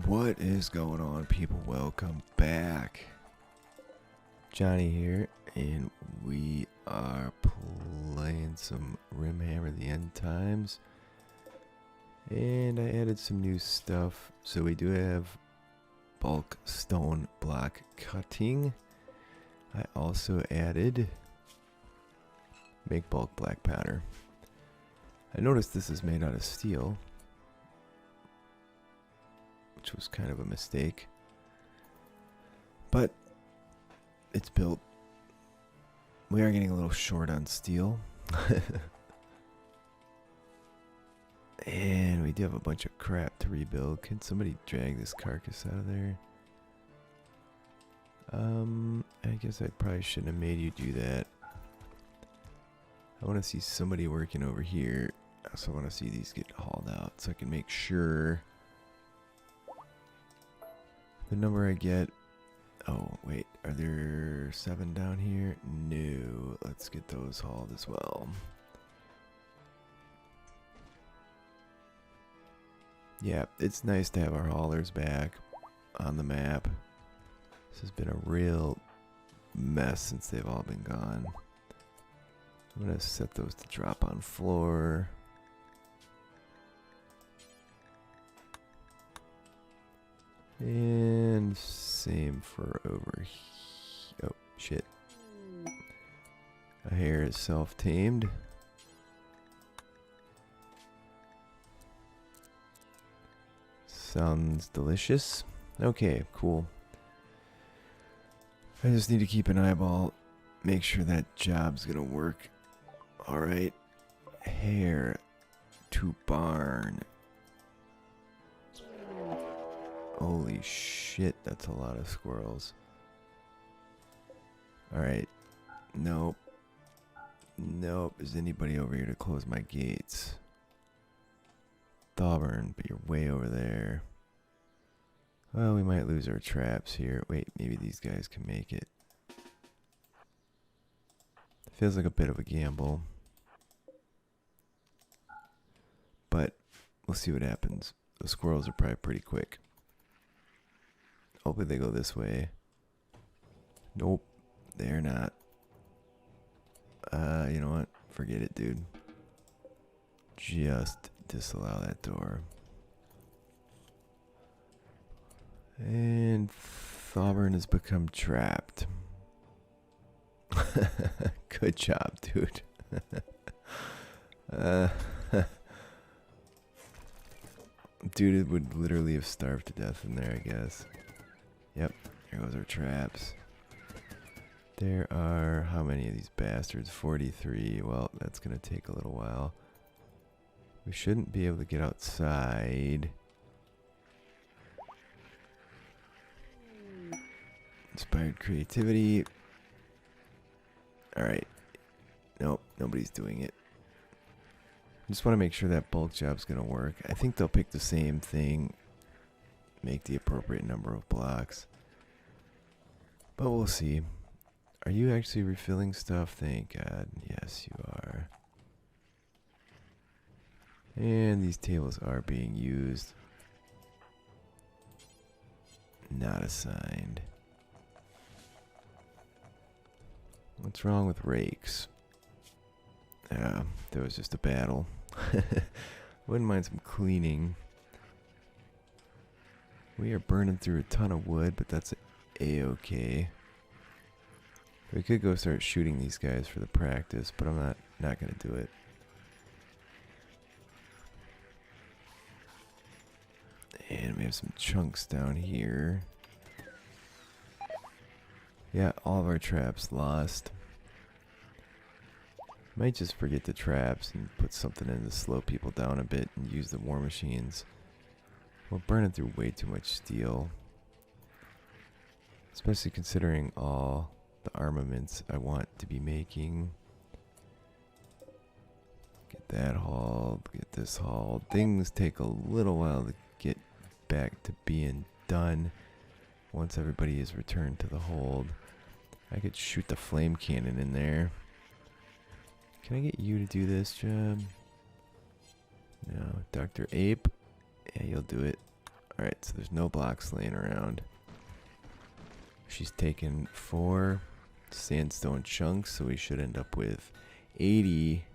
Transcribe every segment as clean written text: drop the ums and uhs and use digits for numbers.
What is going on, people? Welcome back. Johnny here, and we are playing some Rimhammer the End Times. And I added some new stuff. So we do have bulk stone block cutting. I also added make bulk black powder. I noticed this is made out of steel, which was kind of a mistake, but it's built. We are getting a little short on steel. And we do have a bunch of crap to rebuild. Can somebody drag this carcass out of there? I guess I probably shouldn't have made you do that. I want to see somebody working over here. I also want to see these get hauled out so I can make sure the number I get. Oh, wait. Are there 7 down here? No. Let's get those hauled as well. Yeah, it's nice to have our haulers back on the map. This has been a real mess since they've all been gone. I'm going to set those to drop on floor. And same for over here. Oh, shit. A hare is self-tamed. Sounds delicious. Okay, cool. I just need to keep an eyeball. Make sure that job's gonna work. Alright. Hare to barn. Holy shit, that's a lot of squirrels. Alright. Nope. Nope. Is anybody over here to close my gates? Thauburn, but you're way over there. Well, we might lose our traps here. Wait, maybe these guys can make it. Feels like a bit of a gamble. But we'll see what happens. The squirrels are probably pretty quick. Hopefully they go this way. Nope, they're not. You know what? Forget it, dude. Just disallow that door. And Thauburn has become trapped. Good job, dude. Dude, it would literally have starved to death in there, I guess. Yep, here goes our traps. There are, how many of these bastards? 43. Well, that's going to take a little while. We shouldn't be able to get outside. Inspired creativity. Alright. Nope, nobody's doing it. Just want to make sure that bulk job's going to work. I think they'll pick the same thing. Make the appropriate number of blocks. But we'll see. Are you actually refilling stuff? Thank God. Yes, you are. And these tables are being used. Not assigned. What's wrong with rakes? There was just a battle. Wouldn't mind some cleaning. We are burning through a ton of wood, but that's a-okay. We could go start shooting these guys for the practice, but I'm not gonna do it. And we have some chunks down here. Yeah, all of our traps lost. Might just forget the traps and put something in to slow people down a bit and use the war machines. We're burning through way too much steel. Especially considering all the armaments I want to be making. Get that hauled, get this hauled. Things take a little while to get back to being done once everybody is returned to the hold. I could shoot the flame cannon in there. Can I get you to do this job? No. Dr. Ape? Yeah, you'll do it. Alright, so there's no blocks laying around. She's taken 4 sandstone chunks, so we should end up with 80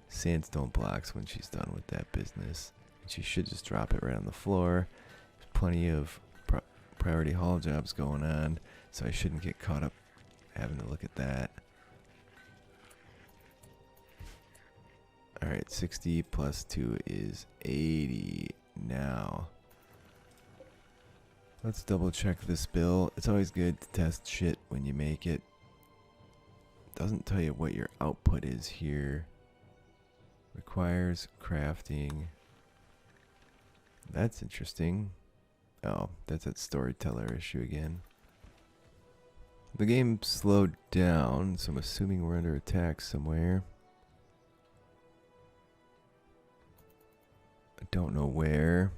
sandstone blocks when she's done with that business. And she should just drop it right on the floor. There's plenty of priority haul jobs going on, so I shouldn't get caught up having to look at that. Alright, 60 plus 2 is 80. Now, let's double check this bill. It's always good to test shit when you make it. Doesn't tell you what your output is here. Requires crafting. That's interesting. Oh, that's that storyteller issue again. The game slowed down, so I'm assuming we're under attack somewhere. I don't know where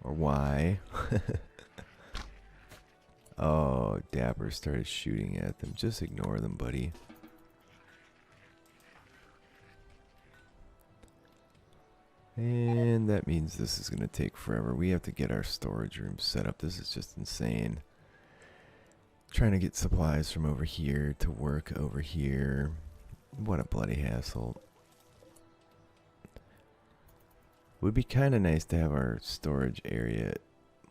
or why. Oh, Dapper started shooting at them. Just ignore them, buddy. And that means this is going to take forever. We have to get our storage room set up. This is just insane. Trying to get supplies from over here to work over here. What a bloody hassle. Would be kind of nice to have our storage area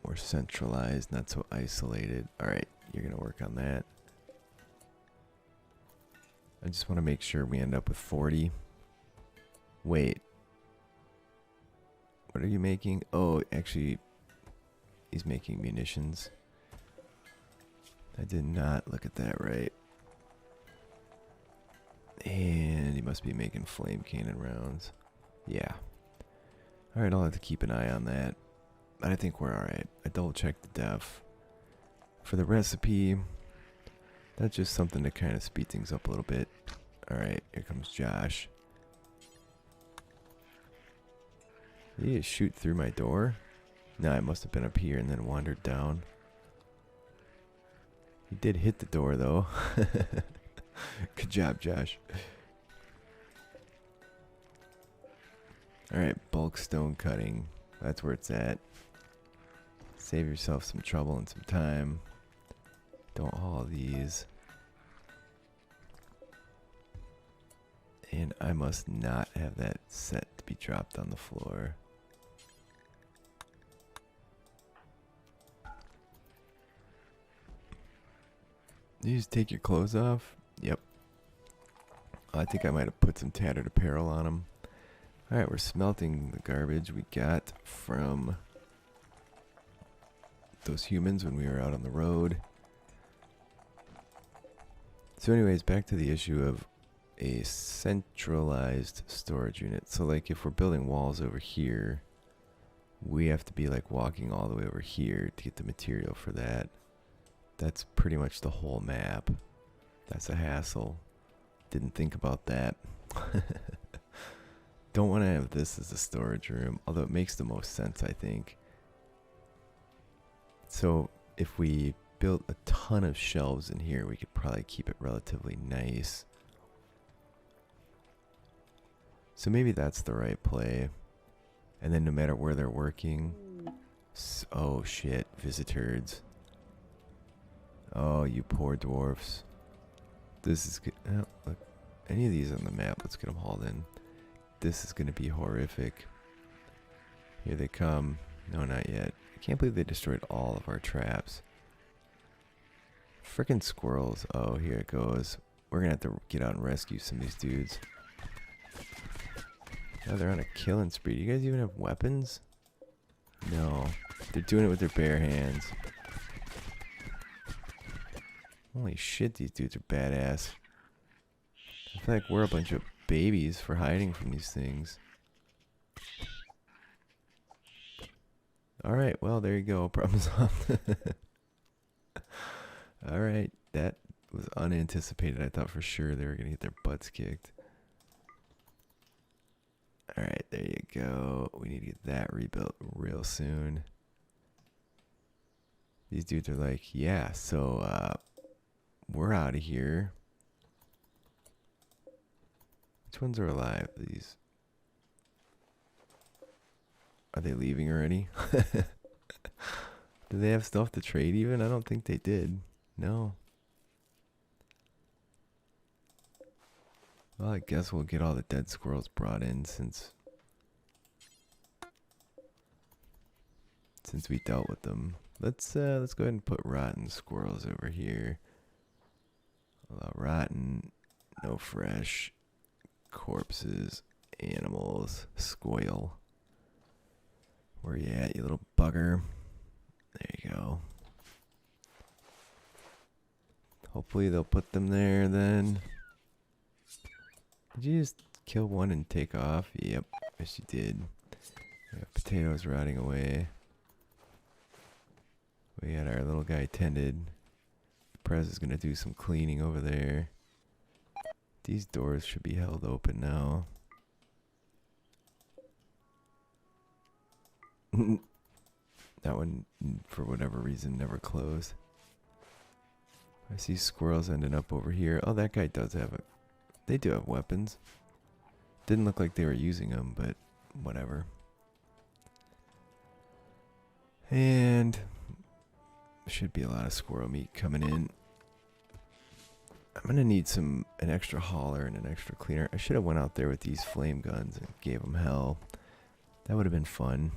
more centralized, not so isolated. Alright, you're going to work on that. I just want to make sure we end up with 40. Wait. What are you making? Oh, actually, he's making munitions. I did not look at that right. And he must be making flame cannon rounds. Yeah. Alright, I'll have to keep an eye on that. But I think we're alright. I double checked the def. For the recipe, that's just something to kind of speed things up a little bit. Alright, here comes Josh. Did he just shoot through my door? No, I must have been up here and then wandered down. He did hit the door though. Good job, Josh. Alright, bulk stone cutting. That's where it's at. Save yourself some trouble and some time. Don't haul these. And I must not have that set to be dropped on the floor. You just take your clothes off? Yep. I think I might have put some tattered apparel on them. Alright, we're smelting the garbage we got from those humans when we were out on the road. So anyways, back to the issue of a centralized storage unit. So like if we're building walls over here, we have to be like walking all the way over here to get the material for that. That's pretty much the whole map. That's a hassle. Didn't think about that. Don't want to have this as a storage room, although it makes the most sense, I think. So if we built a ton of shelves in here, we could probably keep it relatively nice. So maybe that's the right play. And then no matter where they're working... Oh shit, visitors. Oh, you poor dwarfs. This is good. Oh, look, any of these on the map, let's get them hauled in. This is going to be horrific. Here they come. No, not yet. I can't believe they destroyed all of our traps. Frickin' squirrels. Oh, here it goes. We're going to have to get out and rescue some of these dudes. Oh, they're on a killing spree. Do you guys even have weapons? No. They're doing it with their bare hands. Holy shit, these dudes are badass. I feel like we're a bunch of babies for hiding from these things. Alright, well, there you go. Problem solved. Alright, that was unanticipated. I thought for sure they were going to get their butts kicked. Alright, there you go. We need to get that rebuilt real soon. These dudes are like, yeah, so, we're out of here. Which ones are alive? These. Are they leaving already? Do they have stuff to trade even? I don't think they did. No. Well, I guess we'll get all the dead squirrels brought in since we dealt with them. Let's go ahead and put rotten squirrels over here. Allow rotten, no fresh, corpses, animals, squoil. Where you at, you little bugger? There you go. Hopefully they'll put them there then. Did you just kill one and take off? Yep, yes you did. We have potatoes rotting away. We had our little guy tended. Prez is going to do some cleaning over there. These doors should be held open now. That one, for whatever reason, never closed. I see squirrels ending up over here. Oh, that guy does have they do have weapons. Didn't look like they were using them, but whatever. And should be a lot of squirrel meat coming in. I'm gonna need an extra hauler and an extra cleaner. I should have went out there with these flame guns and gave them hell. That would have been fun.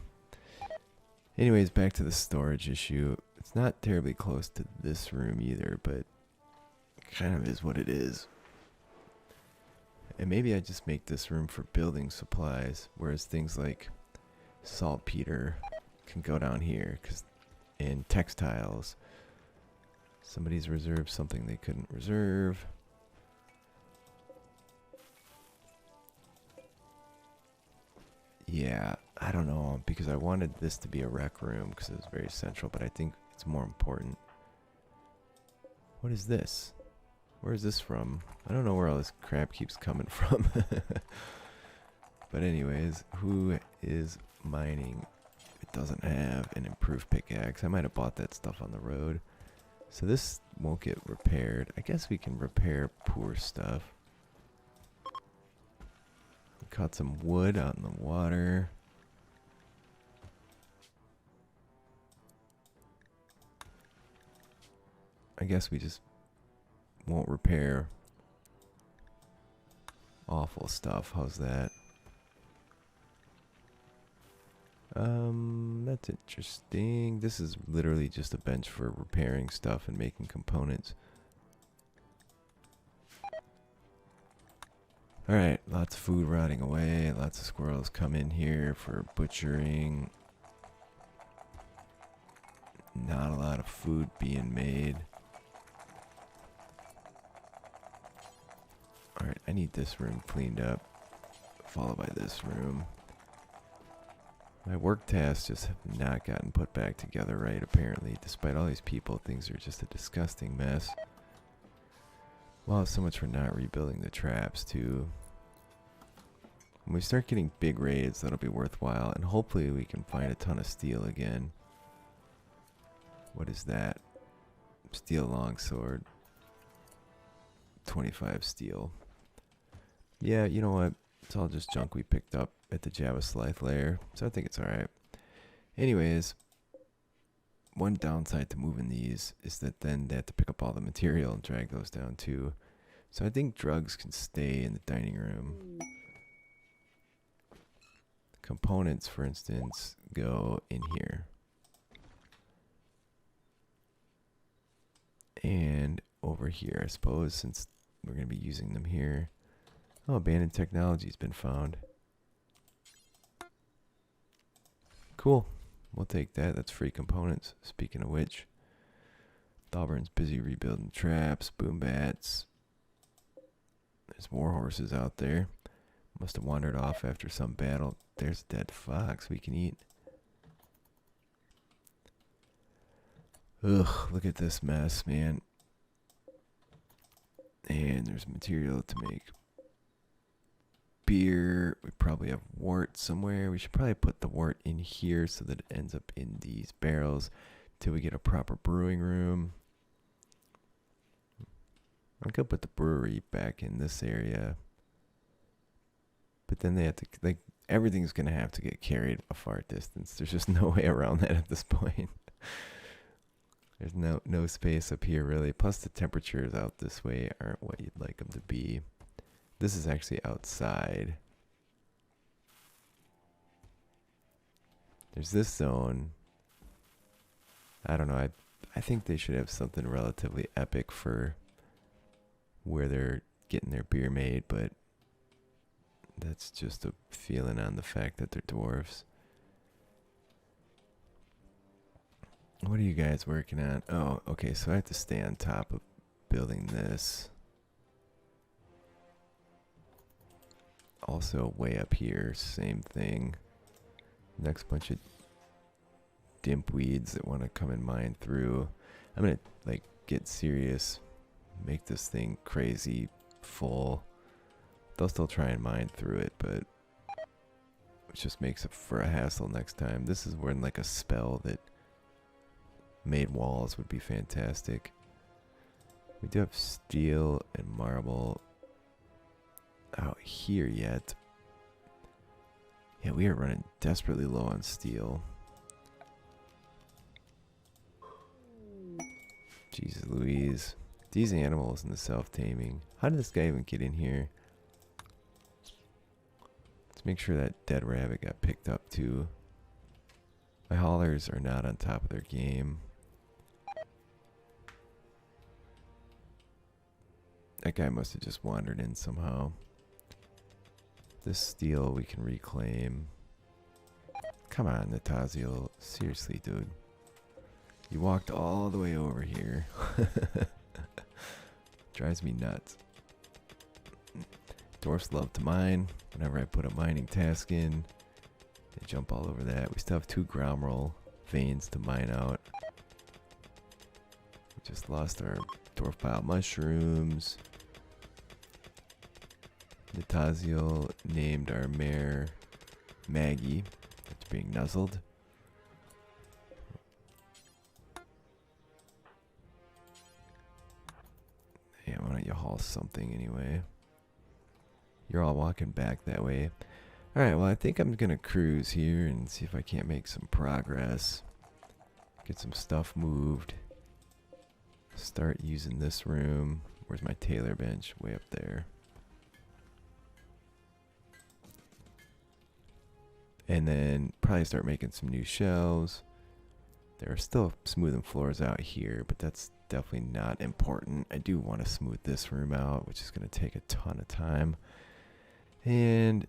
Anyways, back to the storage issue. It's not terribly close to this room either, but it kind of is what it is. And maybe I just make this room for building supplies, whereas things like saltpeter can go down here, and textiles. Somebody's reserved something they couldn't reserve. Yeah, I don't know, because I wanted this to be a rec room because it was very central, but I think it's more important. What is this? Where is this from? I don't know where all this crap keeps coming from. But anyways, who is mining? It doesn't have an improved pickaxe. I might have bought that stuff on the road. So this won't get repaired. I guess we can repair poor stuff. We caught some wood out in the water. I guess we just won't repair awful stuff. How's that? That's interesting. This is literally just a bench for repairing stuff and making components. Alright, lots of food rotting away. Lots of squirrels come in here for butchering. Not a lot of food being made. Alright, I need this room cleaned up, followed by this room. My work tasks just have not gotten put back together right, apparently. Despite all these people, things are just a disgusting mess. Well, so much for not rebuilding the traps, too. When we start getting big raids, that'll be worthwhile, and hopefully we can find a ton of steel again. What is that? Steel longsword. 25 steel. Yeah, you know what? It's all just junk we picked up at the Java Scythe layer, so I think it's alright. Anyways, one downside to moving these is that then they have to pick up all the material and drag those down too. So I think drugs can stay in the dining room. Components, for instance, go in here. And over here, I suppose, since we're going to be using them here. Oh, abandoned technology's been found. Cool. We'll take that. That's free components. Speaking of which, Dalburn's busy rebuilding traps, boom bats. There's more horses out there. Must have wandered off after some battle. There's a dead fox we can eat. Ugh, look at this mess, man. And there's material to make beer. We probably have wort somewhere. We should probably put the wort in here so that it ends up in these barrels till we get a proper brewing room. I'm gonna put the brewery back in this area. But then they have to, like, everything's going to have to get carried a far distance. There's just no way around that at this point. There's no space up here really. Plus the temperatures out this way aren't what you'd like them to be. This is actually outside. There's this zone. I don't know. I think they should have something relatively epic for where they're getting their beer made, but that's just a feeling on the fact that they're dwarfs. What are you guys working on? Oh, okay, so I have to stay on top of building this. Also, way up here, same thing. Next bunch of dimpweeds that want to come and mine through. I'm gonna like get serious, make this thing crazy full. They'll still try and mine through it, but it just makes it for a hassle next time. This is when like a spell that made walls would be fantastic. We do have steel and marble out here yet. Yeah, we are running desperately low on steel. Jesus Louise. These animals and the self-taming. How did this guy even get in here? Let's make sure that dead rabbit got picked up too. My haulers are not on top of their game. That guy must have just wandered in somehow. This steel we can reclaim. Come on, Natazio. Seriously, dude. You walked all the way over here. Drives me nuts. Dwarfs love to mine. Whenever I put a mining task in, they jump all over that. We still have 2 ground roll veins to mine out. We just lost our dwarf pile mushrooms. Natazio named our mare Maggie. That's being nuzzled. Yeah, why don't you haul something anyway? You're all walking back that way. Alright, well I think I'm gonna cruise here and see if I can't make some progress. Get some stuff moved. Start using this room. Where's my tailor bench? Way up there. And then probably start making some new shelves. There are still smoothing floors out here, but that's definitely not important. I do want to smooth this room out, which is going to take a ton of time. And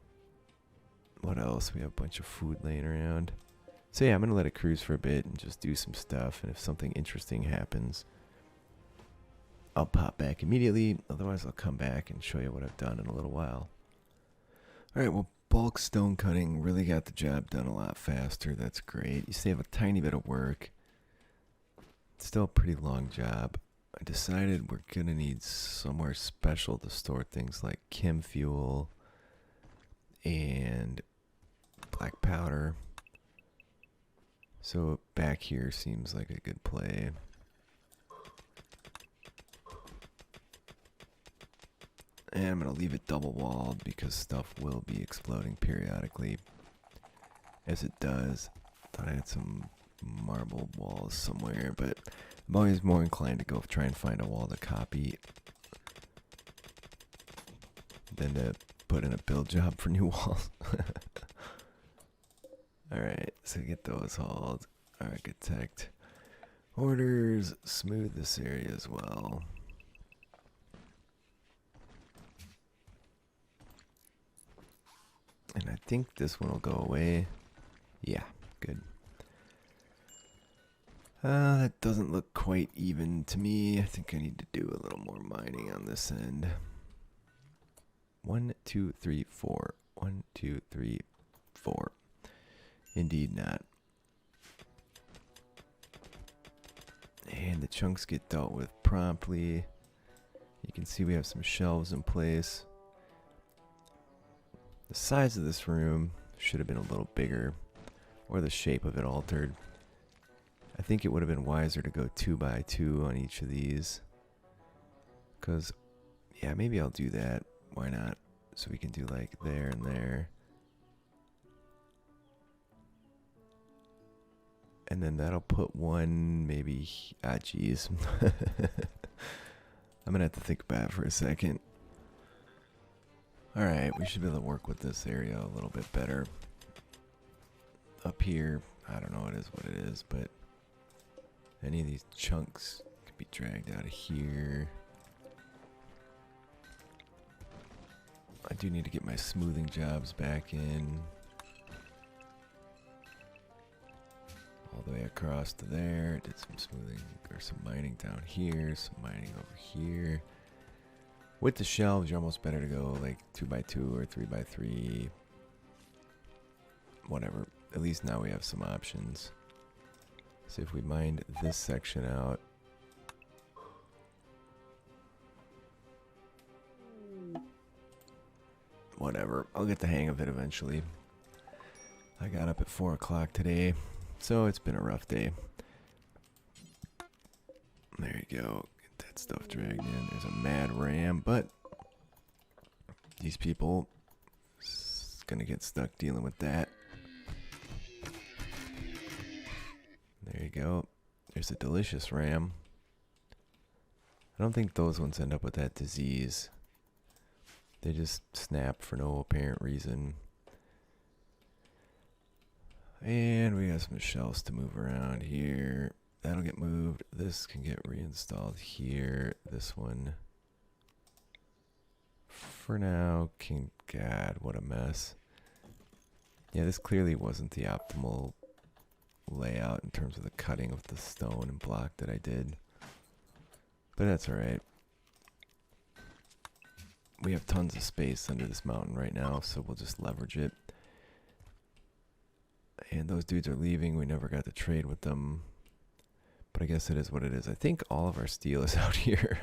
what else? We have a bunch of food laying around. So yeah, I'm going to let it cruise for a bit and just do some stuff. And if something interesting happens, I'll pop back immediately. Otherwise, I'll come back and show you what I've done in a little while. All right, well, bulk stone cutting really got the job done a lot faster. That's great. You save a tiny bit of work. It's still a pretty long job. I decided we're going to need somewhere special to store things like chem fuel and black powder. So back here seems like a good play. And I'm going to leave it double walled because stuff will be exploding periodically. As it does. Thought I had some marble walls somewhere, but I'm always more inclined to go try and find a wall to copy than to put in a build job for new walls. Alright, so get those hauled. Architect orders, smooth this area as well. And I think this one will go away. Yeah, good. That doesn't look quite even to me. I think I need to do a little more mining on this end. 1, 2, 3, 4. 1, 2, 3, 4. Indeed not. And the chunks get dealt with promptly. You can see we have some shelves in place. The size of this room should have been a little bigger, or the shape of it altered. I think it would have been wiser to go 2 by 2 on each of these. Because, yeah, maybe I'll do that. Why not? So we can do like there and there. And then that'll put one, maybe, geez. I'm gonna have to think about it for a second. Alright, we should be able to work with this area a little bit better. Up here, I don't know, it is what it is, but any of these chunks can be dragged out of here. I do need to get my smoothing jobs back in. All the way across to there. Did some smoothing or some mining down here, some mining over here. With the shelves, you're almost better to go like 2x2 or 3x3. Whatever. At least now we have some options. So if we mined this section out. Whatever. I'll get the hang of it eventually. I got up at 4 o'clock today. So it's been a rough day. There you go. Get that stuff dragged in. There's a mad ram, but these people gonna get stuck dealing with that. There you go. There's a delicious ram. I don't think those ones end up with that disease. They just snap for no apparent reason. And we got some shelves to move around here. That'll get moved. This can get reinstalled here. This one, for now, God, what a mess. Yeah, this clearly wasn't the optimal layout in terms of the cutting of the stone and block that I did. But that's alright. We have tons of space under this mountain right now, so we'll just leverage it. And those dudes are leaving. We never got to trade with them. But I guess it is what it is. I think all of our steel is out here.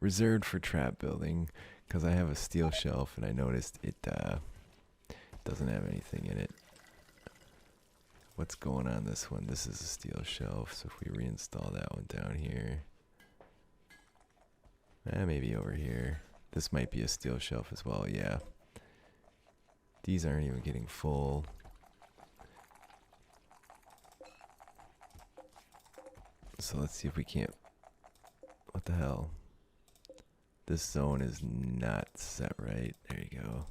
Reserved for trap building. Because I have a steel shelf and I noticed it doesn't have anything in it. What's going on this one? This is a steel shelf. So if we reinstall that one down here. Maybe over here. This might be a steel shelf as well. Yeah. These aren't even getting full. So let's see if we can't. What the hell? This zone is not set right. There you go.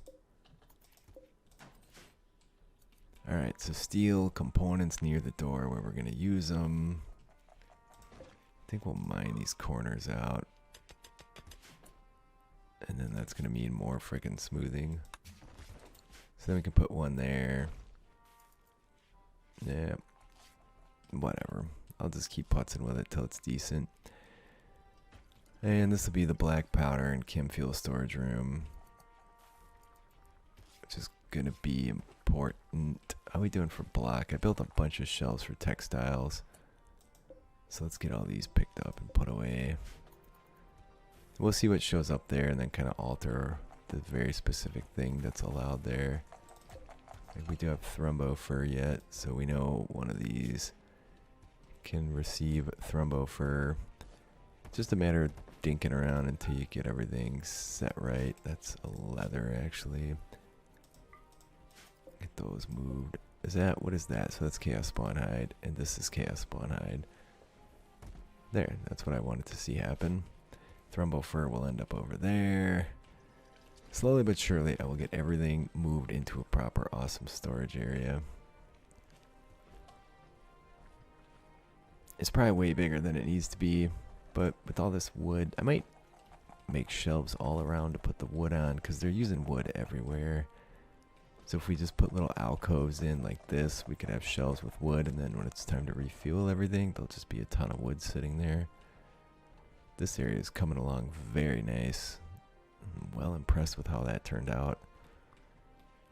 Alright, so steel components near the door where we're going to use them. I think we'll mine these corners out. And then that's going to mean more freaking smoothing. So then we can put one there. Yeah. Whatever. I'll just keep putzing with it till it's decent. And this will be the black powder and chem fuel storage room. Which is going to be important. How are we doing for block? I built a bunch of shelves for textiles. So let's get all these picked up and put away. We'll see what shows up there and then kind of alter the very specific thing that's allowed there. Like we do have thrumbo fur yet, so we know one of these can receive thrumbo fur. Just a matter of dinking around until you get everything set right. That's a leather actually. Get those moved. Is that, what is that? So that's chaos spawn hide and this is chaos spawn hide. There, that's what I wanted to see happen. Thrumbo fur will end up over there. Slowly but surely I will get everything moved into a proper awesome storage area. It's probably way bigger than it needs to be, but with all this wood, I might make shelves all around to put the wood on because they're using wood everywhere. So if we just put little alcoves in like this, we could have shelves with wood, and then when it's time to refuel everything, there'll just be a ton of wood sitting there. This area is coming along very nice. I'm well impressed with how that turned out.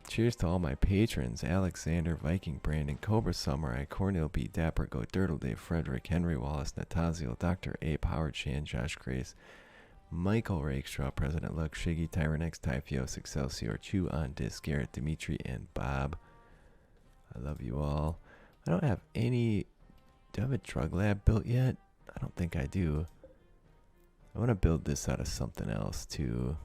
Cheers to all my patrons: Alexander, Viking, Brandon, Cobra Samurai, Cornel B, Dapper Go, Dirtle Dave, Frederick, Henry Wallace, Natazio, Dr. Ape, Howard Shan, Josh Grace, Michael Rakestraw, President Luck, Shiggy, Tyrannex, Typhios, Excelsior, Chew on Disc, Garrett, Dimitri, and Bob. I love you all. I don't have any. Do I have a drug lab built yet? I don't think I do. I want to build this out of something else too.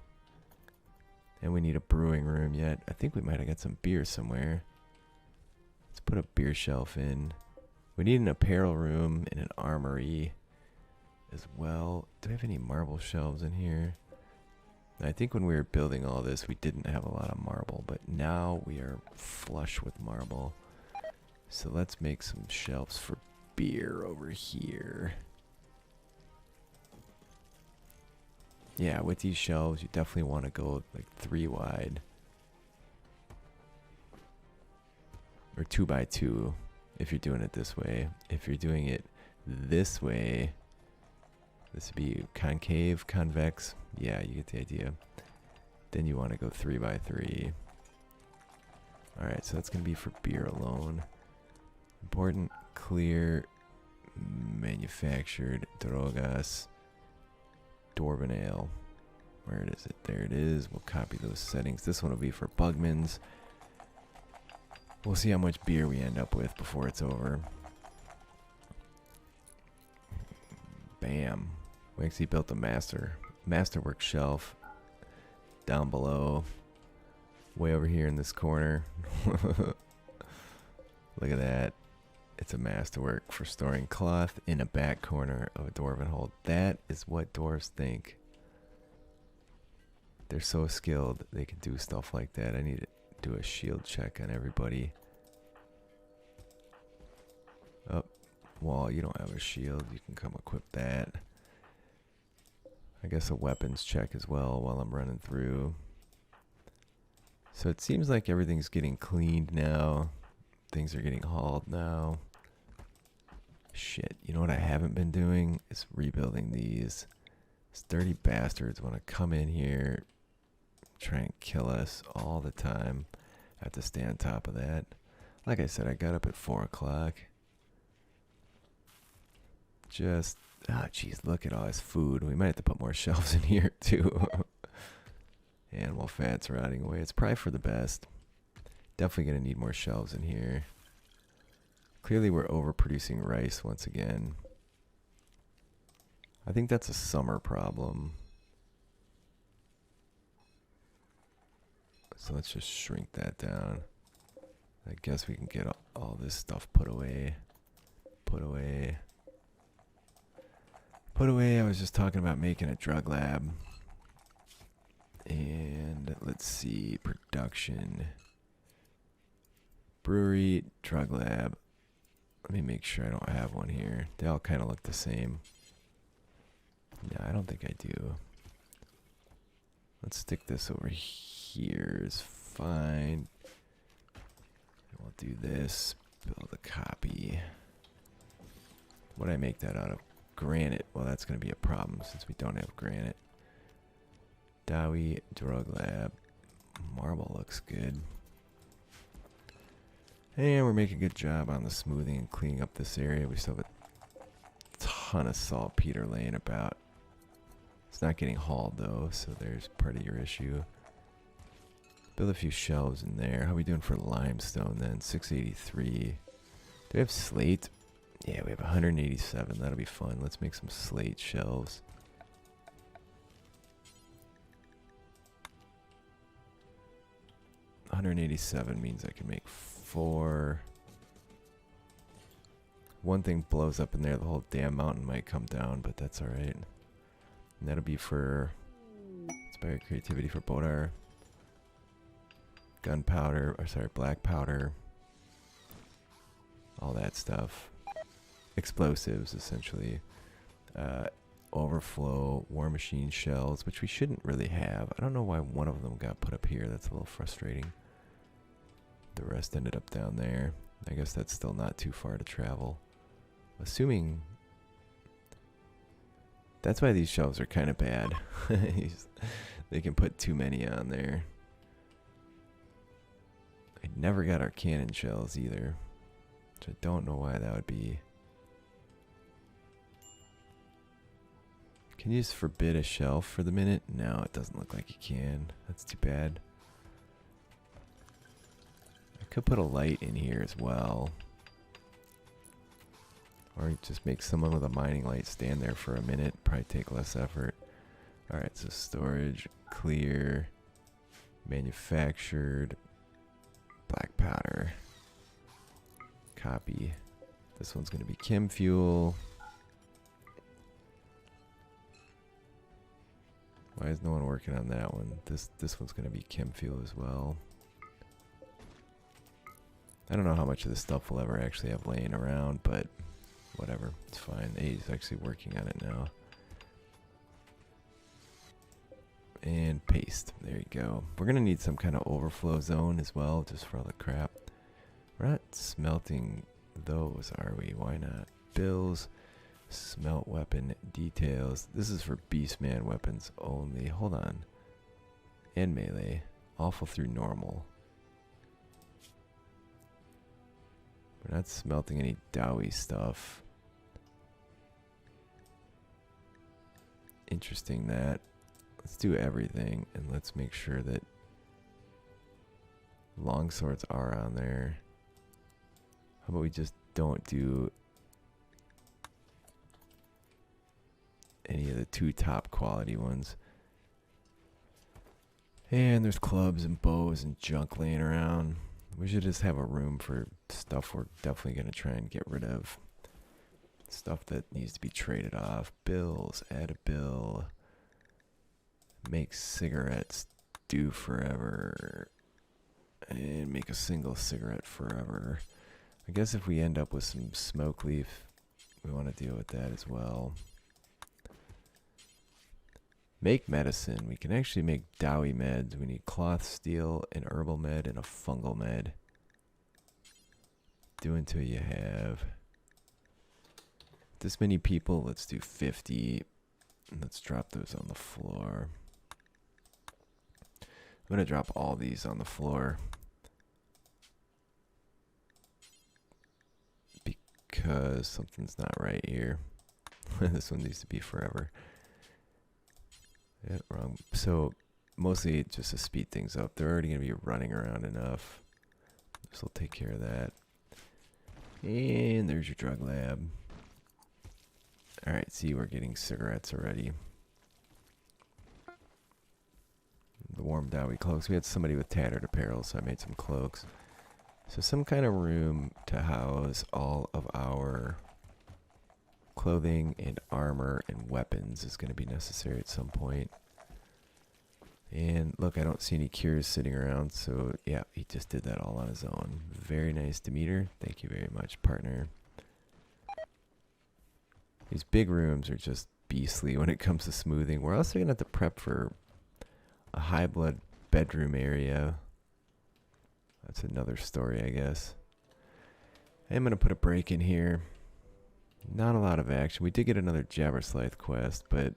And we need a brewing room yet. I think we might have got some beer somewhere. Let's put a beer shelf in. We need an apparel room and an armory as well. Do we have any marble shelves in here? I think when we were building all this, we didn't have a lot of marble, but now we are flush with marble. So let's make some shelves for beer over here. Yeah, with these shelves, you definitely want to go like 3 wide. Or 2 by 2 if you're doing it this way. If you're doing it this way, this would be concave, convex. Yeah, you get the idea. Then you want to go 3 by 3. Alright, so that's going to be for beer alone. Important, clear, manufactured, drogas, dwarven ale. Where is it? There it is. We'll copy those settings. This one will be for Bugmans. We'll see how much beer we end up with before it's over. Bam. We actually built a masterwork shelf down below. Way over here in this corner. Look at that. It's a masterwork for storing cloth in a back corner of a dwarven hold. That is what dwarves think. They're so skilled, they can do stuff like that. I need to do a shield check on everybody. Oh, Wall, you don't have a shield. You can come equip that. I guess a weapons check as well while I'm running through. So it seems like everything's getting cleaned now. Things are getting hauled now. Shit, you know what I haven't been doing? Is rebuilding these. These dirty bastards want to come in here, try and kill us all the time. I have to stay on top of that. Like I said, I got up at 4 o'clock. Just, ah, jeez, look at all this food. We might have to put more shelves in here, too. Animal fat's rotting away. It's probably for the best. Definitely going to need more shelves in here. Clearly, we're overproducing rice once again. I think that's a summer problem. So let's just shrink that down. I guess we can get all this stuff put away. Put away. Put away. I was just talking about making a drug lab. And let's see. Production. Brewery. Drug lab. Let me make sure I don't have one here. They all kind of look the same. No, I don't think I do. Let's stick this over here. Is fine. We'll do this. Build a copy. What did I make that out of? Granite. Well, that's going to be a problem since we don't have granite. Dawi, drug lab. Marble looks good. And we're making a good job on the smoothing and cleaning up this area. We still have a ton of saltpeter laying about. It's not getting hauled though, so there's part of your issue. Build a few shelves in there. How are we doing for limestone then? 683. Do we have slate? Yeah, we have 187. That'll be fun. Let's make some slate shelves. $187 means I can make 4. One thing blows up in there, the whole damn mountain might come down, but that's alright. And that'll be for inspire creativity for Bodar. Gunpowder, or sorry, black powder. All that stuff. Explosives, essentially. Overflow, war machine shells, which we shouldn't really have. I don't know why one of them got put up here. That's a little frustrating. The rest ended up down there. I guess that's still not too far to travel. Assuming... That's why these shelves are kind of bad. They can put too many on there. I never got our cannon shells either. Which I don't know why that would be. Can you just forbid a shelf for the minute? No, it doesn't look like you can. That's too bad. I could put a light in here as well. Or just make someone with a mining light stand there for a minute. Probably take less effort. Alright, so storage, clear, manufactured, black powder. copy. This one's going to be chem fuel. Why is no one working on that one? This one's going to be chem fuel as well. I don't know how much of this stuff we'll ever actually have laying around, but whatever. It's fine. He's actually working on it now. And paste. There you go. We're going to need some kind of overflow zone as well, just for all the crap. We're not smelting those, are we? Why not? Bills. Smelt weapon details. This is for Beastman weapons only. Hold on. And melee. Awful through normal. We're not smelting any dawi stuff. Interesting that. Let's do everything and let's make sure that longswords are on there. How about we just don't do any of the 2 top quality ones. And there's clubs and bows and junk laying around. We should just have a room for stuff we're definitely going to try and get rid of. Stuff that needs to be traded off. Bills, add a bill. Make cigarettes do forever. And make a single cigarette forever. I guess if we end up with some smoke leaf, we want to deal with that as well. Make medicine. We can actually make dawi meds. We need cloth, steel, an herbal med, and a fungal med. Do until you have this many people. Let's do 50. Let's drop those on the floor. I'm going to drop all these on the floor. Because something's not right here. This one needs to be forever. Yeah, wrong. So mostly just to speed things up. They're already going to be running around enough. This will take care of that. And there's your drug lab. Alright, see, we're getting cigarettes already. The warm dawi cloaks. We had somebody with tattered apparel, so I made some cloaks. So some kind of room to house all of our clothing and armor and weapons is going to be necessary at some point. And look, I don't see any cures sitting around, so yeah, he just did that all on his own. Very nice, Demeter. Thank you very much, partner. These big rooms are just beastly when it comes to smoothing. We're also going to have to prep for a high blood bedroom area. That's another story, I guess. I'm going to put a break in here. Not a lot of action. We did get another Jabberslythe quest, but it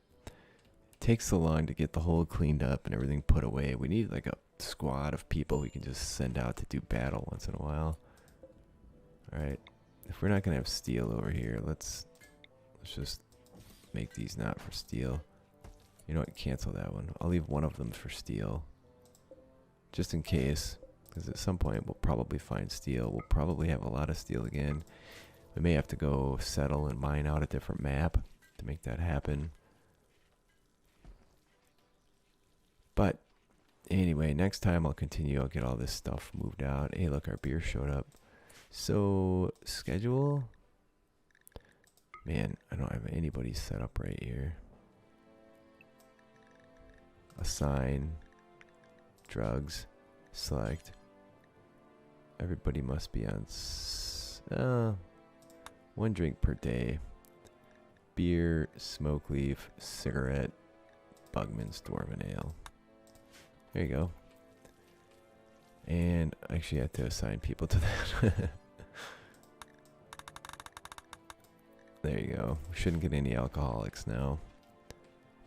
takes so long to get the hole cleaned up and everything put away. We need like a squad of people we can just send out to do battle once in a while. Alright. If we're not going to have steel over here, let's just make these not for steel. You know what? Cancel that one. I'll leave one of them for steel. Just in case. Because at some point we'll probably find steel. We'll probably have a lot of steel again. We may have to go settle and mine out a different map to make that happen. But anyway, next time I'll continue. I'll get all this stuff moved out. Hey, look, our beer showed up. So, schedule? Man, I don't have anybody set up right here. Assign. Drugs. Select. Everybody must be on 1 drink per day. Beer, smoke leaf, cigarette, Bugman's Dwarven Ale. There you go. And I actually have to assign people to that. There you go. We shouldn't get any alcoholics now.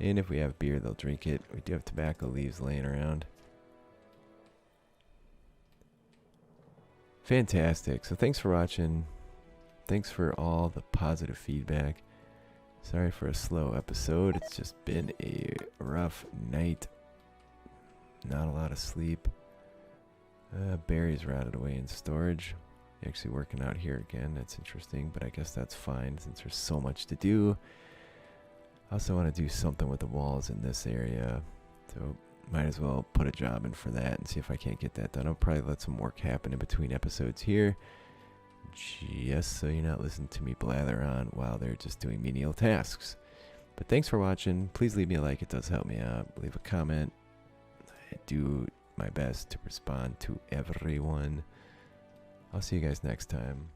And if we have beer, they'll drink it. We do have tobacco leaves laying around. Fantastic. So thanks for watching. Thanks for all the positive feedback. Sorry for a slow episode. It's just been a rough night. Not a lot of sleep. Berries rotted away in storage. Actually working out here again. That's interesting, but I guess that's fine since there's so much to do. I also want to do something with the walls in this area. So might as well put a job in for that and see if I can't get that done. I'll probably let some work happen in between episodes here. just so you're not listening to me blather on while they're just doing menial tasks. But thanks for watching. Please leave me a like. It does help me out. Leave a comment. I do my best to respond to everyone. I'll see you guys next time.